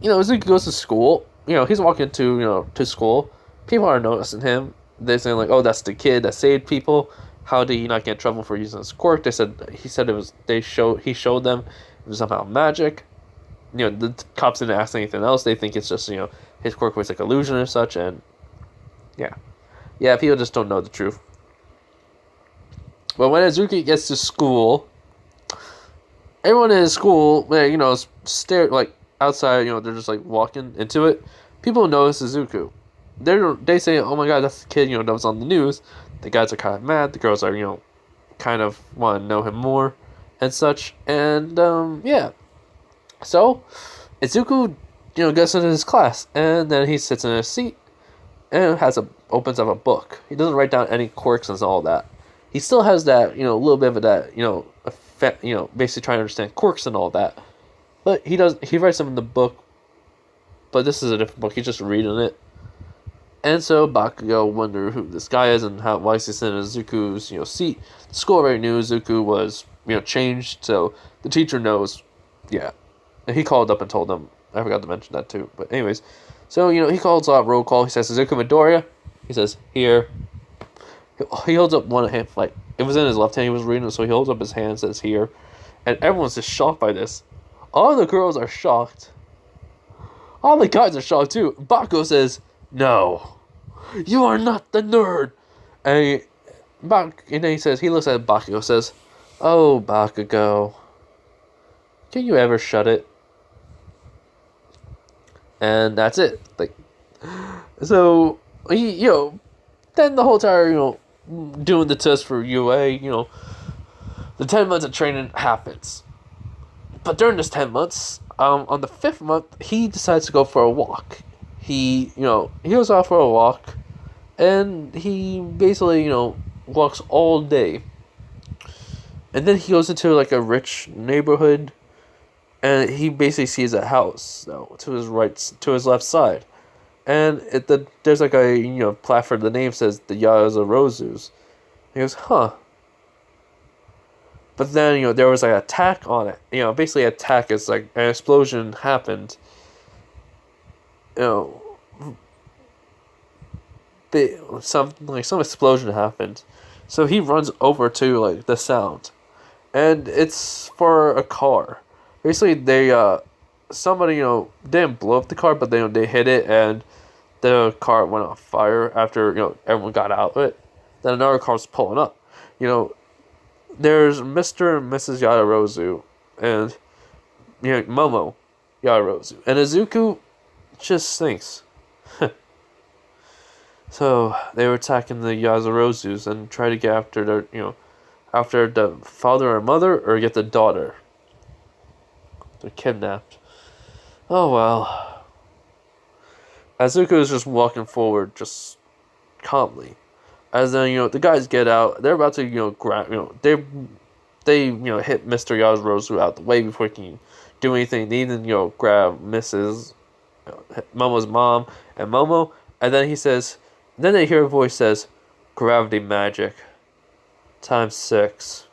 Izuku goes to school. He's walking to school. People are noticing him. They're saying oh, that's the kid that saved people. How did he not get in trouble for using his quirk? He said it was he showed them it was somehow magic. The cops didn't ask anything else. They think it's just his quirk was illusion or such, and yeah, people just don't know the truth. But when Izuku gets to school, everyone in his school, stare outside. They're just walking into it. People notice Izuku. They say, oh my god, that's the kid that was on the news. The guys are kind of mad. The girls are kind of want to know him more and such. And yeah. So Izuku gets into his class, and then he sits in his seat and opens up a book. He doesn't write down any quirks and all that. He still has that a little bit of that basically trying to understand quirks and all that. But he writes them in the book. But this is a different book. He's just reading it. And so Bakugo wonder who this guy is and why he's sitting in Izuku's seat. The school already knew Izuku was changed, so the teacher knows. Yeah, and he called up and told them. I forgot to mention that too. But anyways, so he calls out roll call. He says Izuku Midoriya. He says here. He holds up one hand it was in his left hand. He was reading it, so he holds up his hand and says here, and everyone's just shocked by this. All the girls are shocked. All the guys are shocked too. Bakugo says, no, you are not the nerd. And then he looks at Bakugo and says, oh, Bakugo, can you ever shut it? And that's it. So, he, then the whole time, doing the test for UA, the 10 months of training happens. But during this 10 months, on the 5th month, he decides to go for a walk. He goes out for a walk, and he basically, walks all day. And then he goes into, a rich neighborhood, and he basically sees a house, to his left side. And there's, a, platform, the name says the Yazarozus. He goes, huh. But then, there was, an attack on it. Basically, attack is, an explosion happened. Some explosion happened. So he runs over to, the sound. And it's for a car. Basically, somebody, didn't blow up the car, but they hit it, and the car went on fire after, everyone got out of it. Then another car's pulling up. There's Mr. and Mrs. Yadarozu, and, Momo Yadarozu. And Izuku just thinks. So, they were attacking the Yazarozus and try to get after after the father or mother, or get the daughter. They're kidnapped. Oh well. Izuku is just walking forward, just calmly. As then, the guys get out. They're about to, grab, they hit Mr. Yaozu out the way before he can do anything. They even, grab Mrs. Momo's mom and Momo. And then he says, then they hear a voice says, "Gravity magic. Times 6.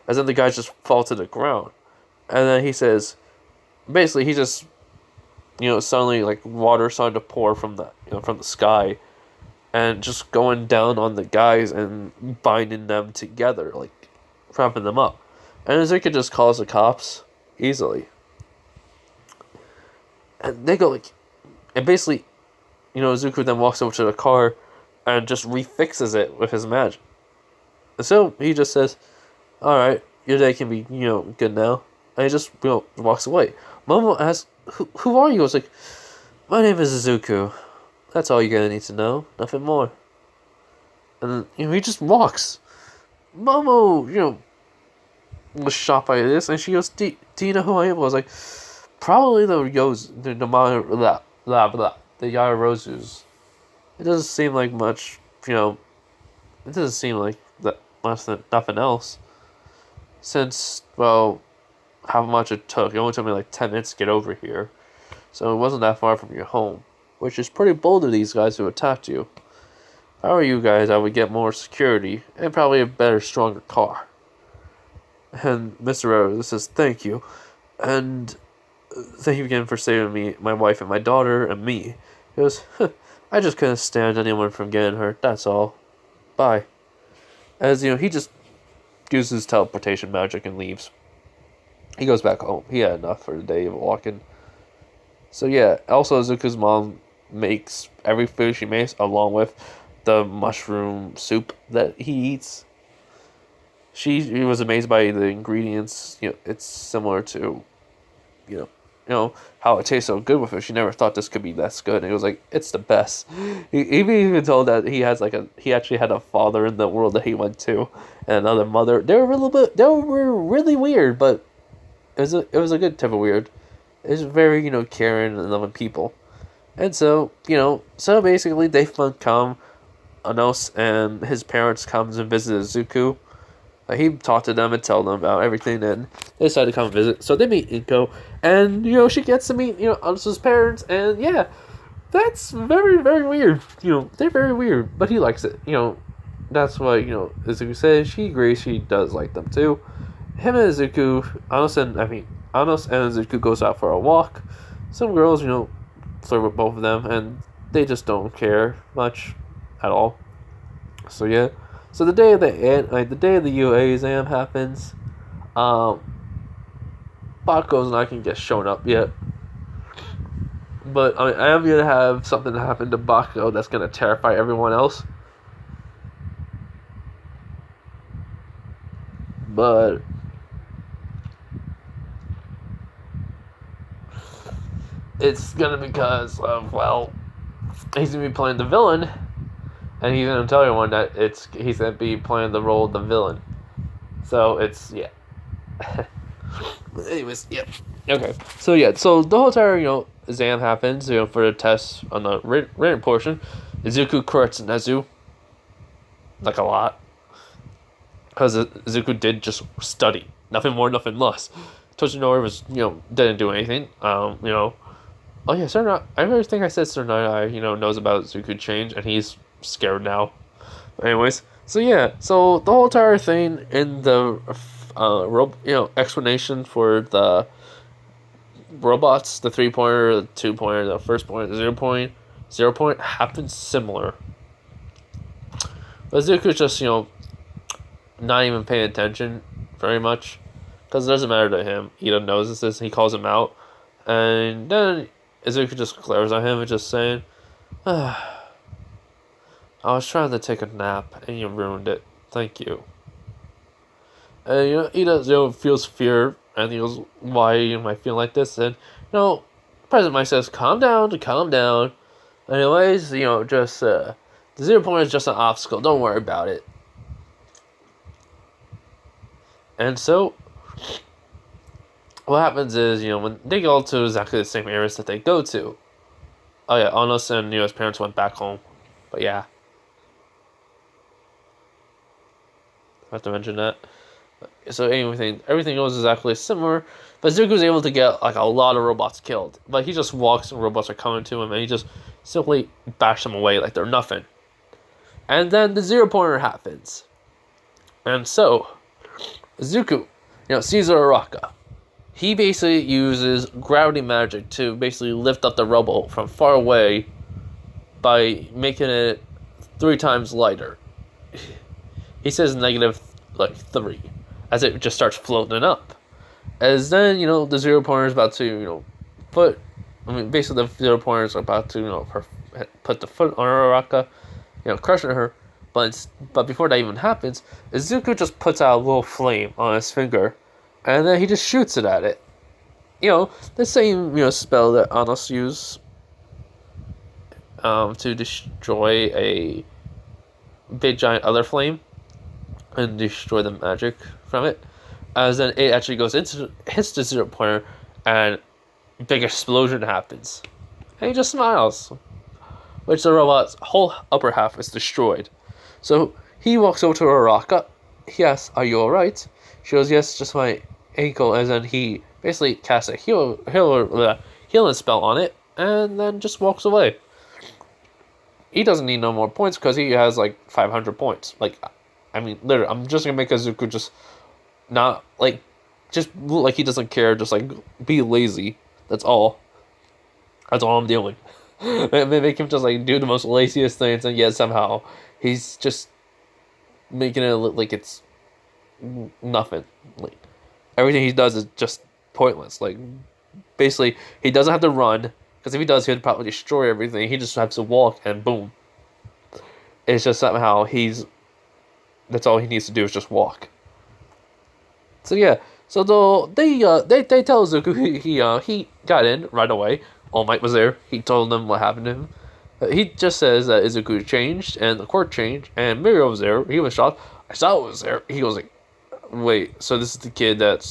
As then the guys just fall to the ground. And then he says, basically he just, suddenly like water started to pour from the sky, and just going down on the guys and binding them together, like wrapping them up. And Izuku just calls the cops easily. And they go like, and basically, Izuku then walks over to the car and just refixes it with his magic. And so he just says, "Alright, your day can be, good now." And he just, walks away. Momo asks, who are you? I was like, "My name is Izuku. That's all you're gonna need to know. Nothing more." And then, he just walks. Momo, was shocked by this, and she goes, do you know who I am?" I was like, "Probably the Yaozus. It doesn't seem like much, it doesn't seem like that much than nothing else. Since, well, how much it took. It only took me like 10 minutes to get over here. So it wasn't that far from your home. Which is pretty bold of these guys who attacked you. If I were you guys, I would get more security and probably a better, stronger car." And Mr. Rose says, "Thank you. And thank you again for saving me, my wife, and my daughter, and me." He goes, "I just couldn't stand anyone from getting hurt. That's all. Bye." As, he just uses teleportation magic and leaves. He goes back home. He had enough for the day of walking. So yeah, also Izuku's mom makes every food she makes, along with the mushroom soup that he eats. She was amazed by the ingredients. It's similar to, how it tastes so good with it. She never thought this could be this good. And it was like, it's the best. He even told that he actually had a father in the world that he went to, and another mother. They were really weird, but it was a good type of weird. It's very, caring and loving people. And so, so basically they come, Anos and his parents comes and visit Izuku. He talked to them and tell them about everything, and they decided to come visit. So they meet Inko, and, she gets to meet, Anos's parents, and yeah, that's very, very weird. They're very weird, but he likes it. That's what, Izuku says. She agrees, she does like them too. Him and Izuku, Anos and Izuku goes out for a walk. Some girls, flirt with both of them, and they just don't care much at all. So yeah, so the day of the UA exam happens. Bakugo's not gonna get shown up yet, but I am gonna have something happen to Bakugo that's gonna terrify everyone else. But it's gonna be because of, well, he's gonna be playing the villain, and he's gonna tell everyone that he's gonna be playing the role of the villain. So it's, yeah. But anyways, yeah. Okay. So yeah. So the whole entire exam happens. For the test on the written portion, Izuku corrects Nezu like a lot, because Izuku did just study, nothing more, nothing less. Toshinori was didn't do anything. Oh yeah, Sir. I really think I said Sir Nighteye, knows about Izuku change, and he's scared now. But anyways, so yeah, so the whole entire thing in the explanation for the robots, the 3-pointer, the 2-pointer, the first point, the 0 point happens similar. But Izuku's just not even paying attention very much, because it doesn't matter to him. Ida knows this, and he calls him out, and then Izuku just glares at him and just saying, "I was trying to take a nap, and you ruined it. Thank you." And Ida feels fear, and he goes, "Why am I feeling like this?" And President Mike says, calm down. Anyways, just the 0 point is just an obstacle. Don't worry about it." And so what happens is, when they go to exactly the same areas that they go to. Oh yeah, Anos and his parents went back home. But yeah, I have to mention that. So everything goes exactly similar, but Zuko's able to get like a lot of robots killed. But he just walks and robots are coming to him, and he just simply bashes them away like they're nothing. And then the 0 pointer happens, and so Zuko, sees Araka. He basically uses gravity magic to basically lift up the rubble from far away by making it 3 times lighter. He says negative like 3 as it just starts floating up. As then, the 0 pointer is about to, basically the 0 pointer is about to, put the foot on Araka, crushing her. But before that even happens, Izuku just puts out a little flame on his finger, and then he just shoots it at it. The same, spell that Anos used to destroy a big giant other flame and destroy the magic from it. As then it actually hits the 0 pointer, and a big explosion happens. And he just smiles, which the robot's whole upper half is destroyed. So he walks over to Araka. He asks, "Are you alright?" She goes, "Yes, just my ankle." And then he basically casts a healing spell on it, and then just walks away. He doesn't need no more points because he has like 500 points. Literally, I'm just gonna make Izuku just not just look like he doesn't care. Just like be lazy. That's all. That's all I'm doing. Make him just like do the most laziest things, and yet somehow he's just making it look like it's nothing. Like everything he does is just pointless. Like basically, he doesn't have to run because if he does, he'd probably destroy everything. He just has to walk, and boom. It's just somehow that's all he needs to do is just walk. So yeah, so they tell Zuko he got in right away. All Might was there. He told them what happened to him. He just says that Izuku changed and the quirk changed, and Mirio was there. He was shocked. I saw it was there. He goes like, "Wait, so this is the kid that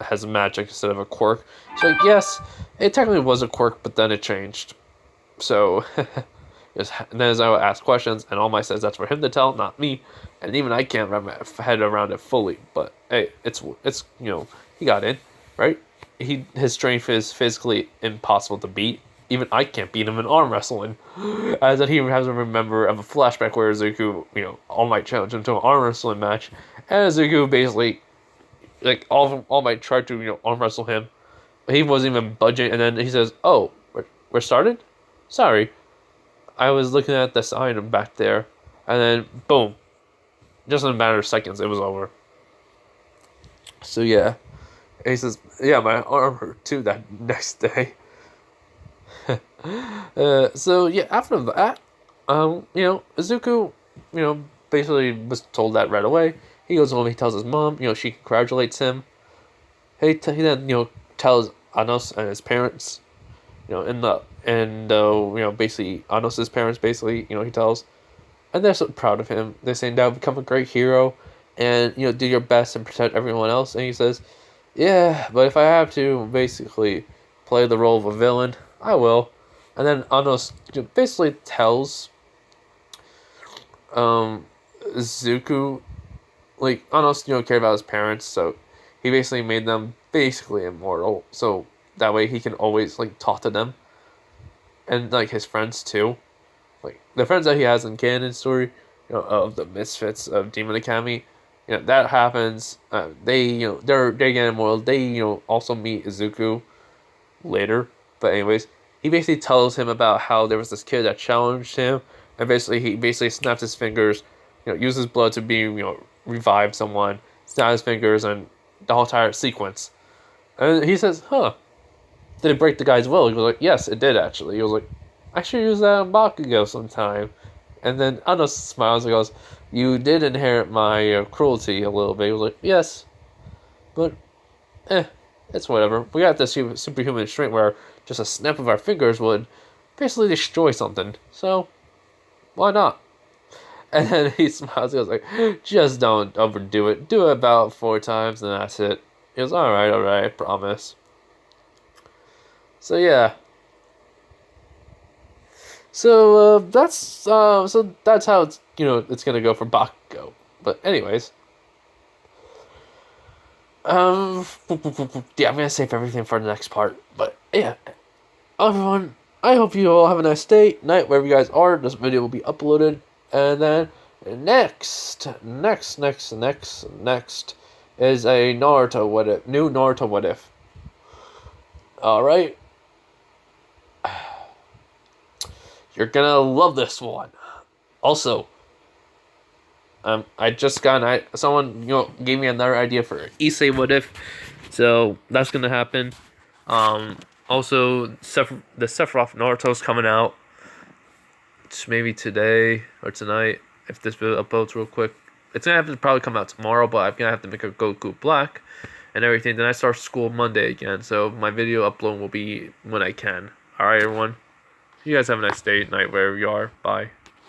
has magic instead of a quirk?" So like, yes, it technically was a quirk, but then it changed. So and then as I would ask questions, and All Might says that's for him to tell, not me. And even I can't wrap my head around it fully. But hey, it's he got in, right? His strength is physically impossible to beat. Even I can't beat him in arm wrestling. As that he has to remember of a flashback where Izuku, All Might challenged him to an arm wrestling match, and Izuku basically, like All Might tried to arm wrestle him, but he wasn't even budging. And then he says, "Oh, we're started. Sorry, I was looking at the sign back there," and then boom, just in a matter of seconds, it was over. So yeah, and he says, "Yeah, my arm hurt too that next day." So yeah, after that, Izuku, basically was told that right away. He goes home. He tells his mom. She congratulates him. He then tells Anos and his parents. Basically Anos's parents. Basically, he tells, and they're so proud of him. They're saying, "Now become a great hero, and do your best and protect everyone else." And he says, "Yeah, but if I have to, basically, play the role of a villain, I will." And then Anos basically tells Zuko, like, Anos, cared about his parents, so he basically made them basically immortal, so that way he can always, like, talk to them. And, like, his friends, too. Like, the friends that he has in canon story, of the misfits of Demon Academy, that happens. They get immortal. They, also meet Izuku later. But anyways, he basically tells him about how there was this kid that challenged him, and he snaps his fingers, uses blood to revive someone, snaps his fingers, and the whole entire sequence. And he says, "Huh, did it break the guy's will?" He was like, "Yes, it did actually." He was like, "I should use that on Bakugo sometime." And then Anos smiles and goes, "You did inherit my cruelty a little bit." He was like, "Yes, but it's whatever. We got this superhuman strength where just a snap of our fingers would basically destroy something. So, why not?" And then he smiles and goes like, "Just don't overdo it. Do it about 4 times and that's it." He goes, alright, I promise. So yeah. So that's how it's it's gonna go for Bakugo. But anyways, yeah, I'm gonna save everything for the next part. But yeah, everyone, I hope you all have a nice day, night, wherever you guys are. This video will be uploaded, and then next is a Naruto what if, new Naruto what if. All right. You're gonna love this one. Also, I just got someone gave me another idea for Issei what if, so that's gonna happen. Also, the Sephiroth Naruto's coming out. It's maybe today or tonight if this video uploads real quick. It's gonna have to probably come out tomorrow, but I'm gonna have to make a Goku Black and everything. Then I start school Monday again, so my video upload will be when I can. All right, everyone. You guys have a nice day, night, wherever you are. Bye.